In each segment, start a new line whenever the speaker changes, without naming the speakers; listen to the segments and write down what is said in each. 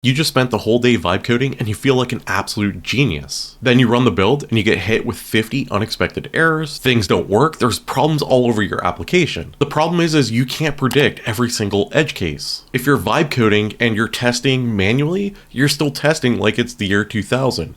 You just spent the whole day vibe coding and you feel like an absolute genius. Then you run the build and you get hit with 50 unexpected errors, things don't work, there's problems all over your application. The problem is you can't predict every single edge case. If you're vibe coding and you're testing manually, you're still testing like it's the year 2000.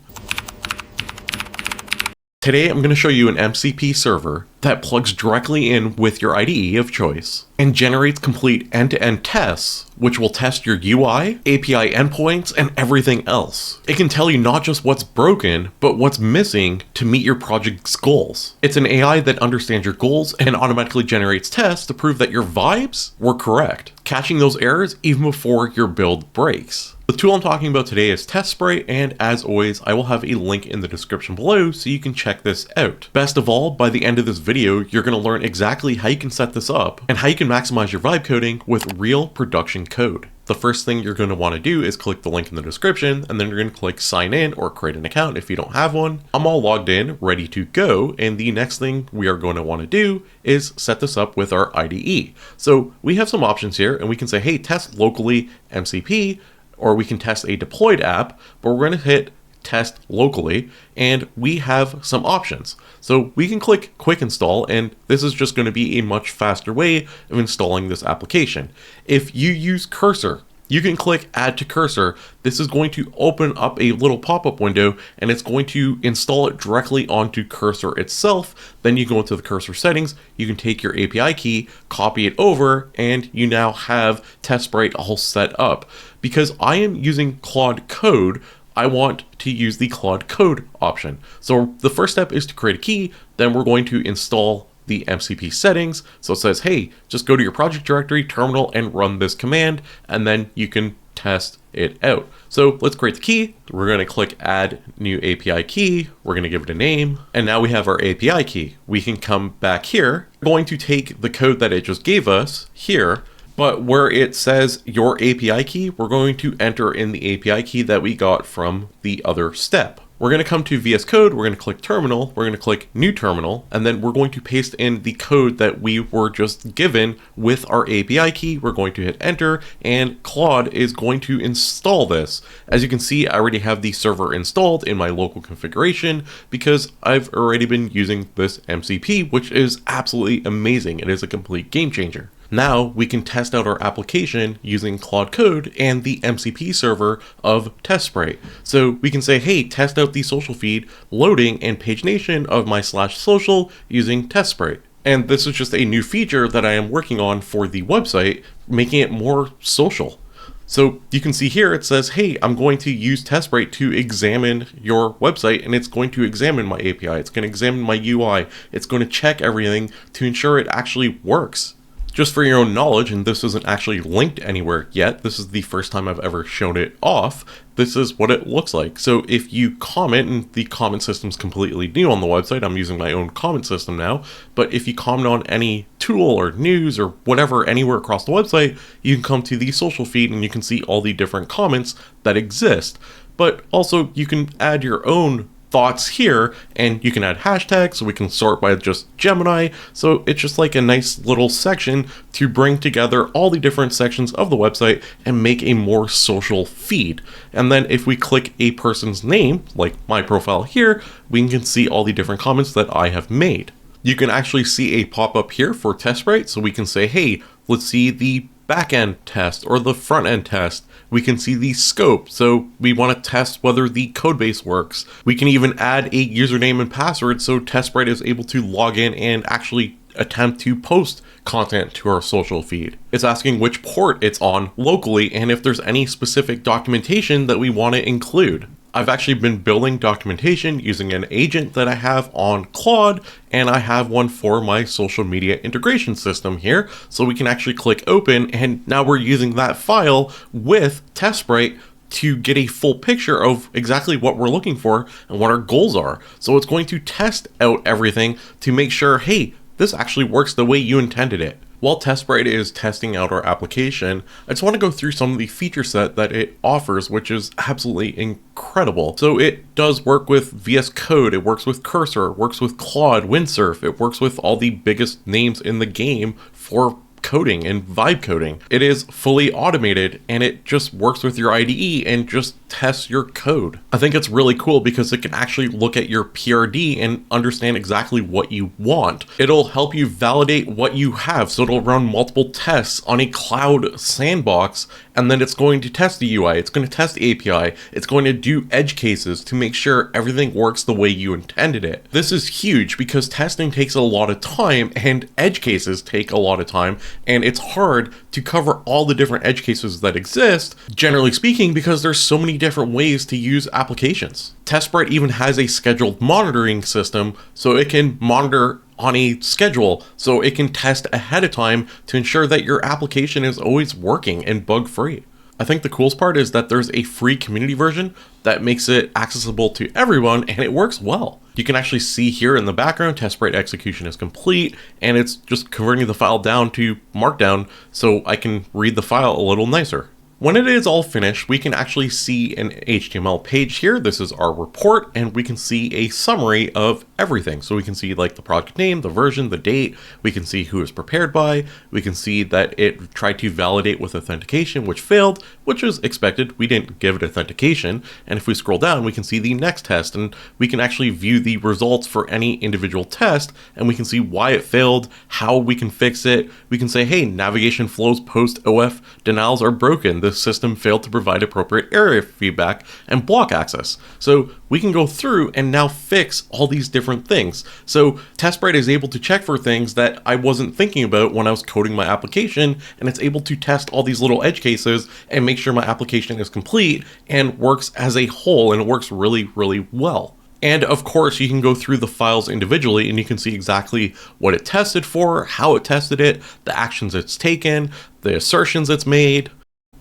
Today I'm going to show you an MCP server that plugs directly in with your IDE of choice and generates complete end-to-end tests, which will test your UI, API endpoints, and everything else. It can tell you not just what's broken, but what's missing to meet your project's goals. It's an AI that understands your goals and automatically generates tests to prove that your vibes were correct, catching those errors even before your build breaks. The tool I'm talking about today is TestSprite, and as always, I will have a link in the description below so you can check this out. Best of all, by the end of this video, you're going to learn exactly how you can set this up and how you can maximize your vibe coding with real production code. The first thing you're going to want to do is click the link in the description, and then you're going to click sign in or create an account if you don't have one. I'm all logged in, ready to go, and the next thing we are going to want to do is set this up with our IDE. So we have some options here, and we can say, hey, test locally MCP, or we can test a deployed app, but we're going to hit test locally, and we have some options. So we can click quick install, and this is just going to be a much faster way of installing this application. If you use cursor, you can click add to cursor. This is going to open up a little pop-up window, and it's going to install it directly onto cursor itself. Then you go into the cursor settings, you can take your API key, copy it over, and you now have TestSprite all set up. Because I am using Claude Code, I want to use the Claude Code option. So the first step is to create a key, then we're going to install the MCP settings. So it says, hey, just go to your project directory, terminal, and run this command, and then you can test it out. So let's create the key. We're going to click add new API key. We're going to give it a name. And now we have our API key. We can come back here. We're going to take the code that it just gave us here, but where it says your API key, we're going to enter in the API key that we got from the other step. We're going to come to VS Code, we're going to click terminal, we're going to click new terminal, and then we're going to paste in the code that we were just given with our API key. We're going to hit enter, and Claude is going to install this. As you can see, I already have the server installed in my local configuration because I've already been using this MCP, which is absolutely amazing. It is a complete game changer. Now we can test out our application using Claude Code and the MCP server of TestSprite. So we can say, hey, test out the social feed loading and pagination of my /social using TestSprite. And this is just a new feature that I am working on for the website, making it more social. So you can see here, it says, hey, I'm going to use TestSprite to examine your website, and it's going to examine my API. It's going to examine my UI. It's going to check everything to ensure it actually works. Just for your own knowledge, and this isn't actually linked anywhere yet, this is the first time I've ever shown it off, this is what it looks like. So if you comment, and the comment system's completely new on the website, I'm using my own comment system now, but if you comment on any tool or news or whatever anywhere across the website, you can come to the social feed and you can see all the different comments that exist. But also you can add your own thoughts here, and you can add hashtags, so we can sort by just Gemini. So it's just like a nice little section to bring together all the different sections of the website and make a more social feed. And then if we click a person's name, like my profile here, we can see all the different comments that I have made. You can actually see a pop-up here for TestSprite, so we can say, hey, let's see the back-end test or the front-end test. We can see the scope, so we want to test whether the codebase works. We can even add a username and password so TestSprite is able to log in and actually attempt to post content to our social feed. It's asking which port it's on locally and if there's any specific documentation that we want to include. I've actually been building documentation using an agent that I have on Claude, and I have one for my social media integration system here. So we can actually click open, and now we're using that file with TestSprite to get a full picture of exactly what we're looking for and what our goals are. So it's going to test out everything to make sure, hey, this actually works the way you intended it. While TestSprite is testing out our application, I just want to go through some of the feature set that it offers, which is absolutely incredible. So it does work with VS Code, it works with Cursor, it works with Claude, Windsurf, it works with all the biggest names in the game for coding and vibe coding. It is fully automated and it just works with your IDE and just tests your code. I think it's really cool because it can actually look at your PRD and understand exactly what you want. It'll help you validate what you have, so it'll run multiple tests on a cloud sandbox, and then it's going to test the UI, it's going to test the API, it's going to do edge cases to make sure everything works the way you intended it. This is huge because testing takes a lot of time and edge cases take a lot of time, and it's hard to cover all the different edge cases that exist, generally speaking, because there's so many different ways to use applications. TestSprite even has a scheduled monitoring system, so it can monitor on a schedule, so it can test ahead of time to ensure that your application is always working and bug-free. I think the coolest part is that there's a free community version that makes it accessible to everyone, and it works well. You can actually see here in the background, TestSprite execution is complete, and it's just converting the file down to Markdown so I can read the file a little nicer. When it is all finished, we can actually see an HTML page here. This is our report, and we can see a summary of everything. So we can see like the project name, the version, the date. We can see who it was prepared by. We can see that it tried to validate with authentication, which failed, which was expected. We didn't give it authentication. And if we scroll down, we can see the next test, and we can actually view the results for any individual test, and we can see why it failed, how we can fix it. We can say, hey, navigation flows post OF denials are broken. The system failed to provide appropriate area feedback and block access. So we can go through and now fix all these different things. So TestSprite is able to check for things that I wasn't thinking about when I was coding my application, and it's able to test all these little edge cases and make sure my application is complete and works as a whole, and it works really, really well. And of course, you can go through the files individually and you can see exactly what it tested for, how it tested it, the actions it's taken, the assertions it's made.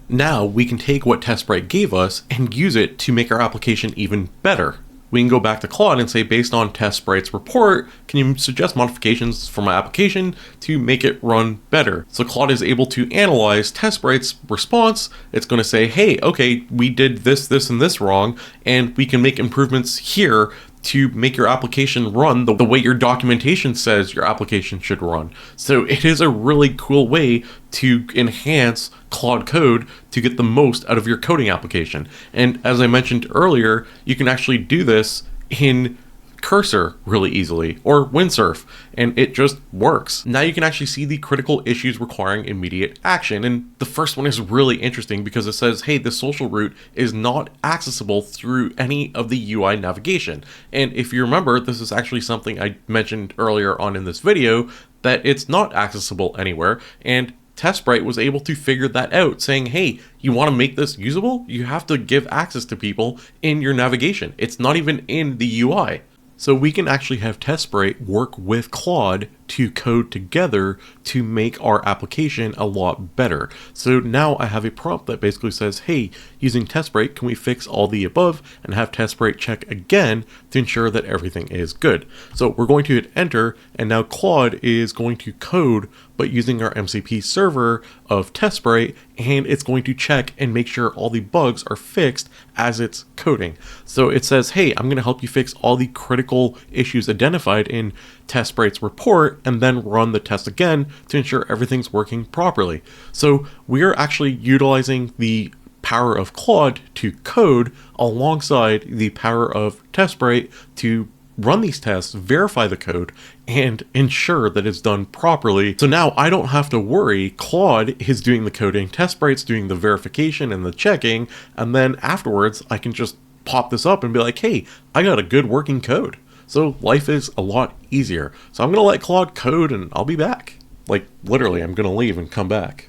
Now we can take what TestSprite gave us and use it to make our application even better. We can go back to Claude and say, based on TestSprite's report, can you suggest modifications for my application to make it run better? So Claude is able to analyze TestSprite's response. It's going to say, hey, okay, we did this, this, and this wrong, and we can make improvements here to make your application run the way your documentation says your application should run. So it is a really cool way to enhance Claude Code to get the most out of your coding application. And as I mentioned earlier, you can actually do this in Cursor really easily, or Windsurf, and it just works. Now you can actually see the critical issues requiring immediate action, and the first one is really interesting because it says, hey, the social route is not accessible through any of the UI navigation. And if you remember, this is actually something I mentioned earlier on in this video, that it's not accessible anywhere, and TestSprite was able to figure that out, saying, hey, you want to make this usable? You have to give access to people in your navigation. It's not even in the UI. So we can actually have TestSprite work with Claude to code together to make our application a lot better. So now I have a prompt that basically says, hey, using TestSprite, can we fix all the above, and have TestSprite check again to ensure that everything is good. So we're going to hit enter, and now Claude is going to code, but using our MCP server of TestSprite, and it's going to check and make sure all the bugs are fixed as it's coding. So it says, hey, I'm going to help you fix all the critical issues identified in TestSprite's report, and then run the test again to ensure everything's working properly. So we're actually utilizing the power of Claude to code alongside the power of TestSprite to run these tests, verify the code, and ensure that it's done properly. So now I don't have to worry. Claude is doing the coding, TestSprite's doing the verification and the checking, and then afterwards I can just pop this up and be like, hey, I got a good working code. So life is a lot easier. So I'm going to let Claude code and I'll be back. Like literally, I'm going to leave and come back.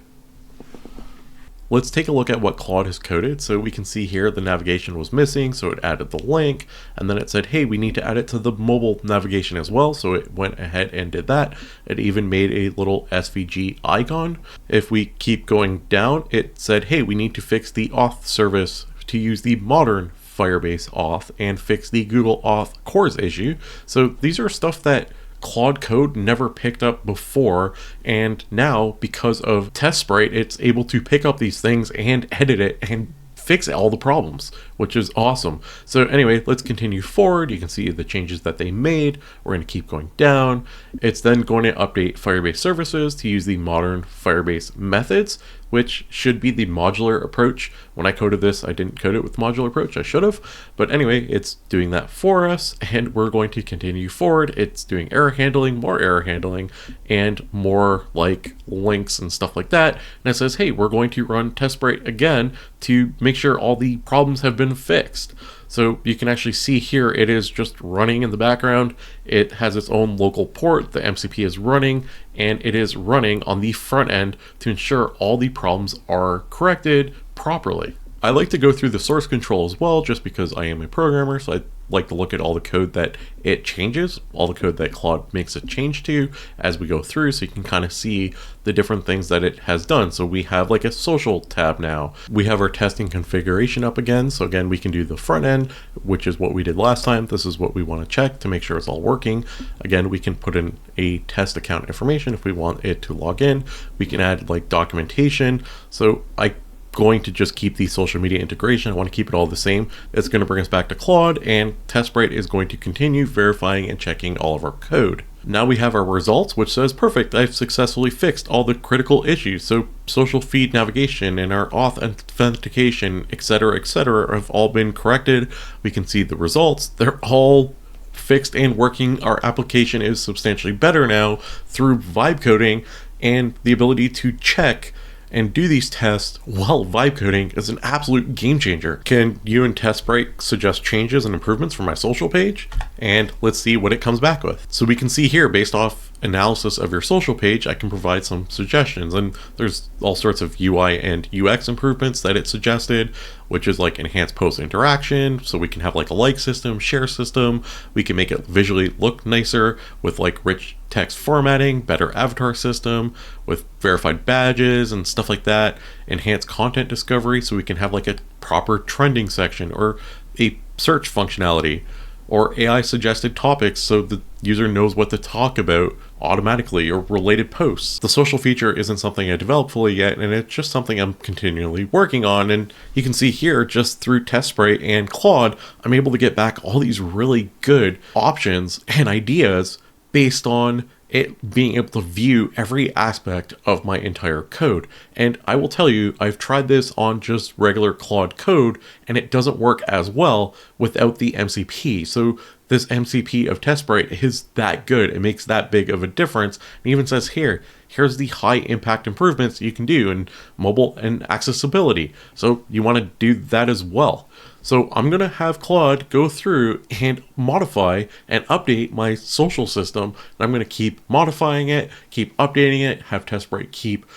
Let's take a look at what Claude has coded. So we can see here the navigation was missing, so it added the link, and then it said, hey, we need to add it to the mobile navigation as well. So it went ahead and did that. It even made a little SVG icon. If we keep going down, it said, hey, we need to fix the auth service to use the modern Firebase auth and fix the Google Auth CORS issue. So these are stuff that Claude Code never picked up before, and now because of TestSprite, it's able to pick up these things and edit it and fix all the problems, which is awesome. So anyway, let's continue forward. You can see the changes that they made. We're going to keep going down. It's then going to update Firebase services to use the modern Firebase methods, which should be the modular approach. When I coded this, I didn't code it with modular approach. I should have. But anyway, it's doing that for us, and we're going to continue forward. It's doing error handling, and more like links and stuff like that. And it says, hey, we're going to run TestSprite again to make sure all the problems have been fixed. So you can actually see here, it is just running in the background. It has its own local port. The MCP is running, and it is running on the front end to ensure all the problems are corrected properly. I like to go through the source control as well, just because I am a programmer, so I like to look at all the code that it changes, all the code that Claude makes it change to as we go through, so you can kind of see the different things that it has done. So we have like a social tab now. We have our testing configuration up again. So again, we can do the front end, which is what we did last time. This is what we want to check to make sure it's all working. Again, we can put in a test account information if we want it to log in. We can add like documentation. So I going to just keep the social media integration. I want to keep it all the same. It's going to bring us back to Claude, and TestSprite is going to continue verifying and checking all of our code. Now we have our results, which says, perfect, I've successfully fixed all the critical issues. So social feed navigation and our auth authentication, etc., have all been corrected. We can see the results. They're all fixed and working. Our application is substantially better now through vibe coding, and the ability to check and do these tests while vibe coding is an absolute game changer. Can you and TestSprite suggest changes and improvements for my social page? And let's see what it comes back with. So we can see here, based off analysis of your social page, I can provide some suggestions, and there's all sorts of UI and UX improvements that it suggested, which is like enhanced post interaction. So we can have like a like system, share system. We can make it visually look nicer with like rich text formatting, better avatar system with verified badges and stuff like that. Enhanced content discovery, so we can have like a proper trending section or a search functionality, or AI suggested topics so the user knows what to talk about automatically, or related posts. The social feature isn't something I developed fully yet, and it's just something I'm continually working on. And you can see here, just through TestSprite and Claude, I'm able to get back all these really good options and ideas based on it being able to view every aspect of my entire code. And I will tell you, I've tried this on just regular Claude code, and it doesn't work as well without the MCP. So this MCP of TestSprite is that good. It makes that big of a difference. It even says here, here's the high impact improvements you can do in mobile and accessibility. So you want to do that as well. So I'm going to have Claude go through and modify and update my social system. And I'm going to keep modifying it, keep updating it, have TestSprite keep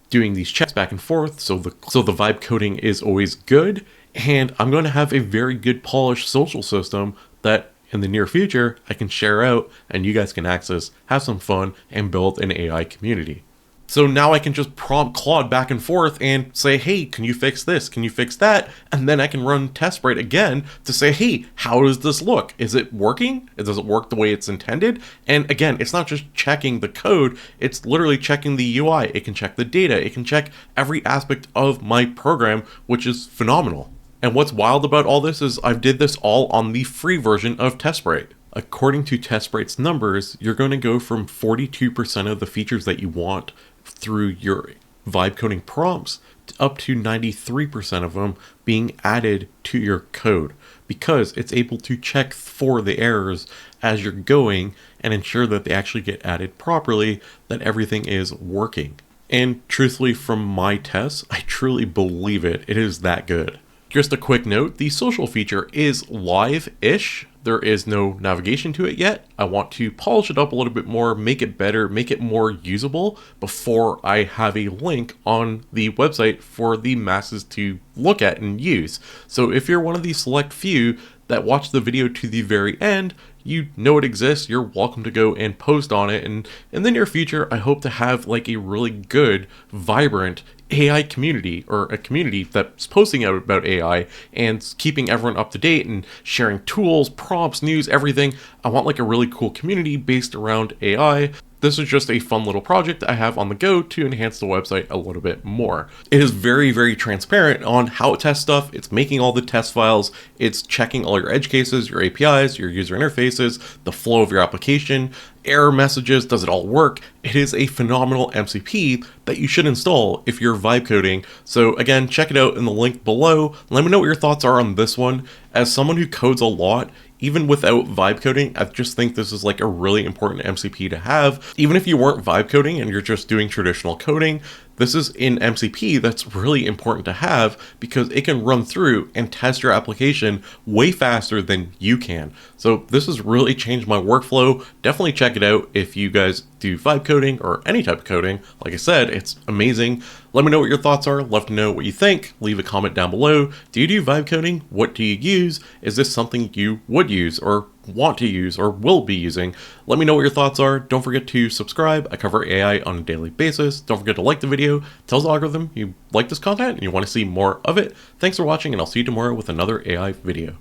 doing these checks back and forth. So the vibe coding is always good. And I'm going to have a very good polished social system that in the near future I can share out and you guys can access, have some fun, and build an AI community. So now I can just prompt Claude back and forth and say, hey, can you fix this? Can you fix that? And then I can run TestSprite again to say, hey, how does this look? Is it working? Does it work the way it's intended? And again, it's not just checking the code, it's literally checking the UI. It can check the data. It can check every aspect of my program, which is phenomenal. And what's wild about all this is I've did this all on the free version of TestSprite. According to TestSprite's numbers, you're going to go from 42% of the features that you want through your vibe coding prompts to up to 93% of them being added to your code, because it's able to check for the errors as you're going and ensure that they actually get added properly, that everything is working. And truthfully, from my tests, I truly believe it. It is that good. Just a quick note, the social feature is live-ish. There is no navigation to it yet. I want to polish it up a little bit more, make it better, make it more usable before I have a link on the website for the masses to look at and use. So if you're one of the select few that watch the video to the very end, you know it exists, you're welcome to go and post on it. And in the near future, I hope to have like a really good, vibrant AI community, or a community that's posting out about AI and keeping everyone up to date and sharing tools, prompts, news, everything. I want like a really cool community based around AI. This is just a fun little project I have on the go to enhance the website a little bit more. It is very, very transparent on how it tests stuff. It's making all the test files. It's checking all your edge cases, your APIs, your user interfaces, the flow of your application, error messages, does it all work? It is a phenomenal MCP that you should install if you're vibe coding. So again, check it out in the link below. Let me know what your thoughts are on this one. As someone who codes a lot, even without vibe coding, I just think this is like a really important MCP to have. Even if you weren't vibe coding and you're just doing traditional coding, this is an MCP that's really important to have because it can run through and test your application way faster than you can. So this has really changed my workflow. Definitely check it out if you guys do vibe coding or any type of coding. Like I said, it's amazing. Let me know what your thoughts are. Love to know what you think. Leave a comment down below. Do you do vibe coding? What do you use? Is this something you would use or want to use or will be using? Let me know what your thoughts are. Don't forget to subscribe. I cover AI on a daily basis. Don't forget to like the video. Tell the algorithm you like this content and you want to see more of it. Thanks for watching, and I'll see you tomorrow with another AI video.